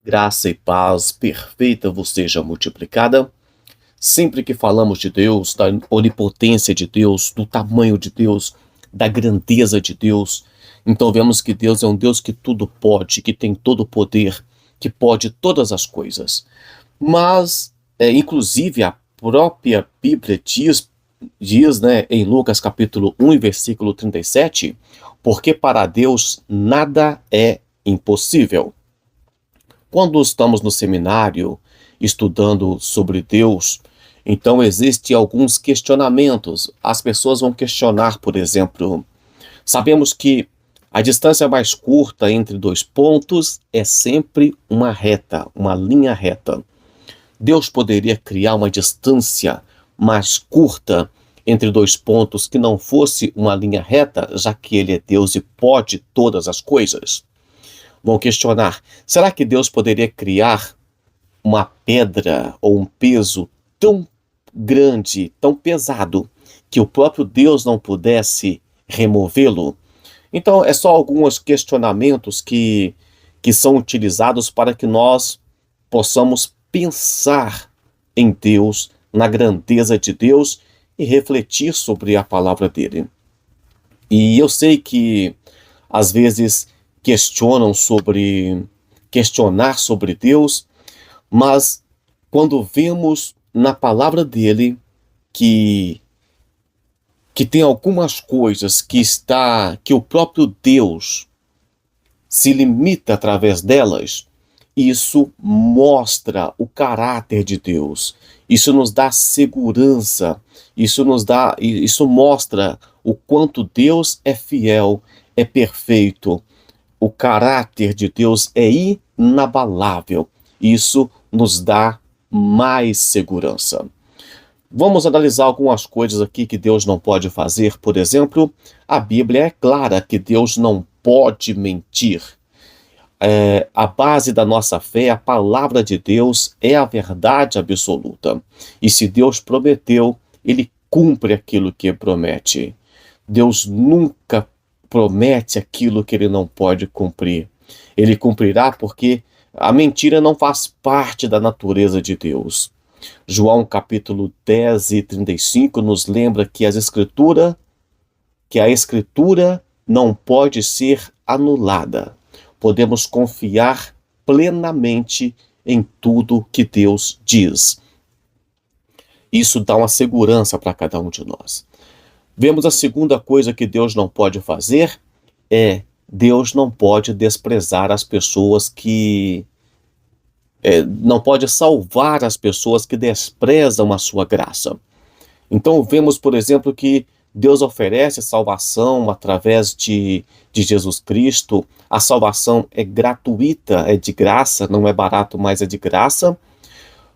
Graça e paz perfeita vos seja multiplicada. Sempre que falamos de Deus, da onipotência de Deus, do tamanho de Deus, da grandeza de Deus, então vemos que Deus é um Deus que tudo pode, que tem todo o poder, que pode todas as coisas. Mas, inclusive, a própria Bíblia diz, né, em Lucas capítulo 1 e versículo 37, porque para Deus nada é impossível. Quando estamos no seminário estudando sobre Deus, então existem alguns questionamentos. As pessoas vão questionar, por exemplo, sabemos que a distância mais curta entre dois pontos é sempre uma reta, uma linha reta. Deus poderia criar uma distância mais curta entre dois pontos que não fosse uma linha reta, já que Ele é Deus e pode todas as coisas? Vão questionar: será que Deus poderia criar uma pedra ou um peso tão grande, tão pesado, que o próprio Deus não pudesse removê-lo? Então, é só alguns questionamentos que são utilizados para que nós possamos pensar em Deus, na grandeza de Deus e refletir sobre a palavra dele. E eu sei que às vezes questionar sobre Deus, mas quando vemos na palavra dele que que tem algumas coisas que o próprio Deus se limita através delas, isso mostra o caráter de Deus. Isso nos dá segurança, isso mostra o quanto Deus é fiel, é perfeito. O caráter de Deus é inabalável. Isso nos dá mais segurança. Vamos analisar algumas coisas aqui que Deus não pode fazer. Por exemplo, a Bíblia é clara que Deus não pode mentir. A base da nossa fé, a palavra de Deus, é a verdade absoluta. E se Deus prometeu, Ele cumpre aquilo que promete. Deus nunca promete aquilo que Ele não pode cumprir. Ele cumprirá porque a mentira não faz parte da natureza de Deus. João capítulo 10 e 35 nos lembra que a escritura não pode ser anulada. Podemos confiar plenamente em tudo que Deus diz. Isso dá uma segurança para cada um de nós. Vemos a segunda coisa que Deus não pode fazer Deus não pode desprezar as pessoas não pode salvar as pessoas que desprezam a sua graça. Então vemos, por exemplo, que Deus oferece salvação através de Jesus Cristo. A salvação é gratuita, é de graça, não é barato, mas é de graça.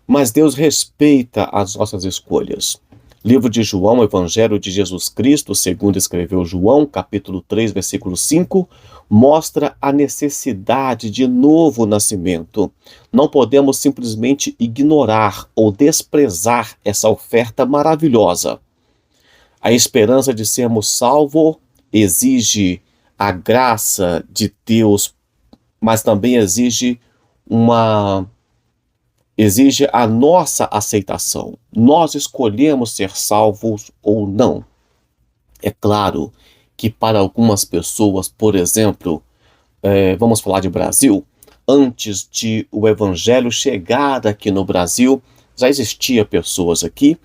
Mas Deus respeita as nossas escolhas. Livro de João, Evangelho de Jesus Cristo, segundo escreveu João, capítulo 3, versículo 5, mostra a necessidade de novo nascimento. Não podemos simplesmente ignorar ou desprezar essa oferta maravilhosa. A esperança de sermos salvos exige a graça de Deus, mas também exige a nossa aceitação. Nós escolhemos ser salvos ou não. É claro que para algumas pessoas, por exemplo, vamos falar de Brasil, antes de o evangelho chegar aqui no Brasil, já existia pessoas aqui.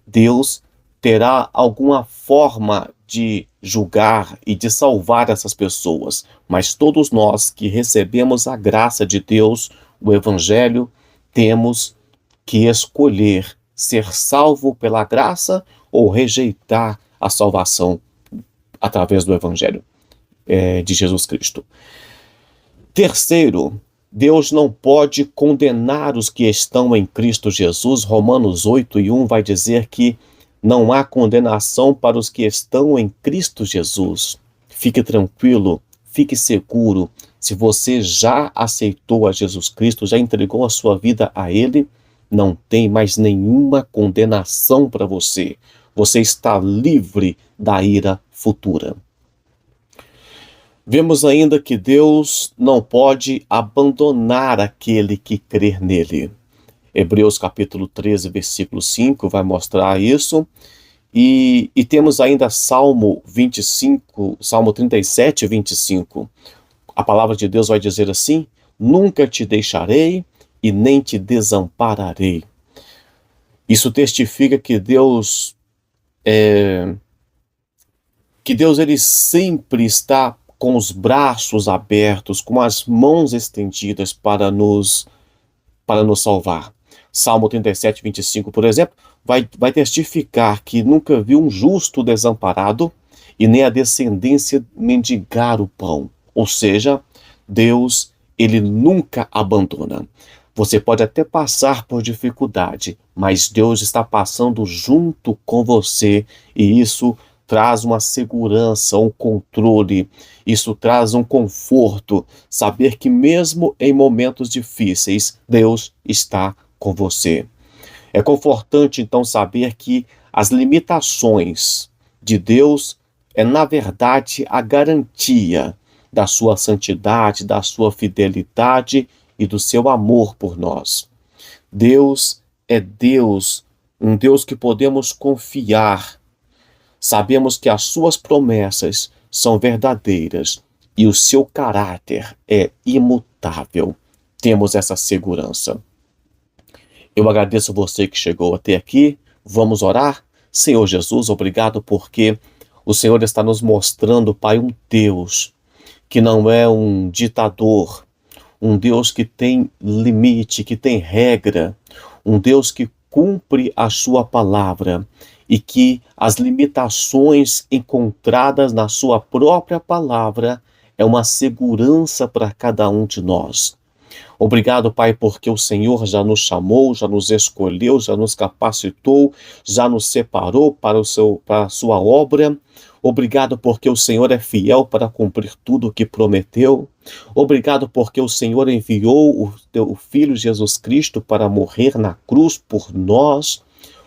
Deus terá alguma forma de julgar e de salvar essas pessoas, mas todos nós que recebemos a graça de Deus, o evangelho, temos que escolher ser salvo pela graça ou rejeitar a salvação através do Evangelho de Jesus Cristo. Terceiro, Deus não pode condenar os que estão em Cristo Jesus. Romanos 8 e 1 vai dizer que não há condenação para os que estão em Cristo Jesus. Fique tranquilo, fique seguro. Se você já aceitou a Jesus Cristo, já entregou a sua vida a Ele, não tem mais nenhuma condenação para você. Você está livre da ira futura. Vemos ainda que Deus não pode abandonar aquele que crer nele. Hebreus capítulo 13, versículo 5 vai mostrar isso. E temos ainda Salmo 25, Salmo 37, 25. A palavra de Deus vai dizer assim: nunca te deixarei e nem te desampararei. Isso testifica que Deus ele sempre está com os braços abertos, com as mãos estendidas para nos salvar. Salmo 37, 25, por exemplo, vai testificar que nunca viu um justo desamparado e nem a descendência mendigar o pão. Ou seja, Deus, ele nunca abandona. Você pode até passar por dificuldade, mas Deus está passando junto com você e isso traz uma segurança, um controle, isso traz um conforto, saber que mesmo em momentos difíceis, Deus está com você. É confortante, então, saber que as limitações de Deus é, na verdade, a garantia da sua santidade, da sua fidelidade e do seu amor por nós. Deus é Deus, um Deus que podemos confiar. Sabemos que as suas promessas são verdadeiras e o seu caráter é imutável. Temos essa segurança. Eu agradeço você que chegou até aqui. Vamos orar? Senhor Jesus, obrigado porque o Senhor está nos mostrando, Pai, um Deus que não é um ditador, um Deus que tem limite, que tem regra, um Deus que cumpre a sua palavra e que as limitações encontradas na sua própria palavra é uma segurança para cada um de nós. Obrigado, Pai, porque o Senhor já nos chamou, já nos escolheu, já nos capacitou, já nos separou para a sua obra. Obrigado porque o Senhor é fiel para cumprir tudo o que prometeu. Obrigado porque o Senhor enviou o teu Filho Jesus Cristo para morrer na cruz por nós.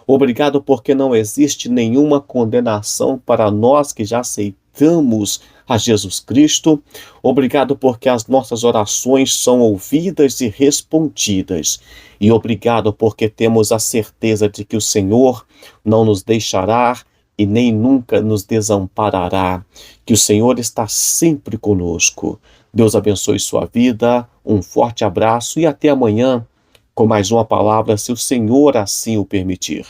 Obrigado porque não existe nenhuma condenação para nós que já aceitamos a Jesus Cristo. Obrigado porque as nossas orações são ouvidas e respondidas. E obrigado porque temos a certeza de que o Senhor não nos deixará e nem nunca nos desamparará, que o Senhor está sempre conosco. Deus abençoe sua vida, um forte abraço e até amanhã com mais uma palavra, se o Senhor assim o permitir.